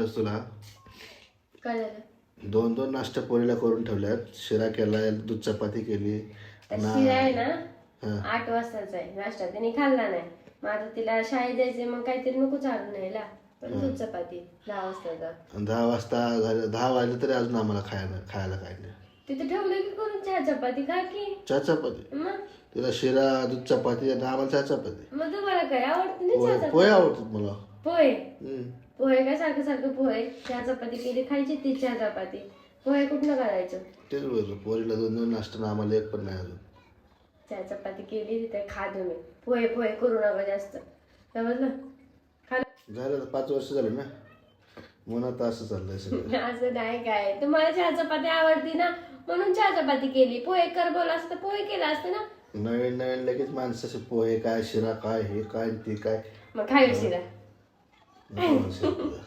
समजलंच तुला? काय झालं? 2-2 नाश्ता पोरीला करून ठेवल्यात. शिरा केलाय, दूध चपाती केली. तर शिरा आहे ना 8 वाजताचा आहे नाश्ता, त्याने खाल्ला नाही. मग आता तिला शाळेत जायचंय, मग काहीतरी नको चालू न्यायला. पण दूध चपाती 10 वाजताचा. 10 वाजता 10 वाजले तरी अजून आम्हाला खायला काय नाही. तिथे ठेवलं की करून चहा चपाती खा की. चहा चपाती मग तिला शिरा दूध चपाती आणि आम्हाला चहा चपाती. मग तुम्हाला काय आवडतं ना चहा चपाती? पोहे आवडतात मला. पोहे हम्म. पोहे काय सारखं सारखं पोहे चहा चपाती केली खायची ती चहा चपाती. पोहे कुठनं करायचं? तेच बोललो, पोरीला 2-2 नाश्ता आणि आम्हाला एक पण नाही अजून. चहा चपाती केली तिथे खा तुम्ही. पोहे पोहे करू नका जास्त, समजलं? खा. झालं 5 वर्ष झालं ना, मनात असं चाललंय सगळं. असं नाही काय, तुम्हाला चहा चपाती आवडती ना म्हणून चहा चपाती केली. पोहे कर बोला असतं पोहे केलं असतं ना. नवीन नवीन लगेच माणसाचे पोहे काय, शिरा काय, हे काय, ते काय. मग खाईल शिरा. नको म्हणशील तुला.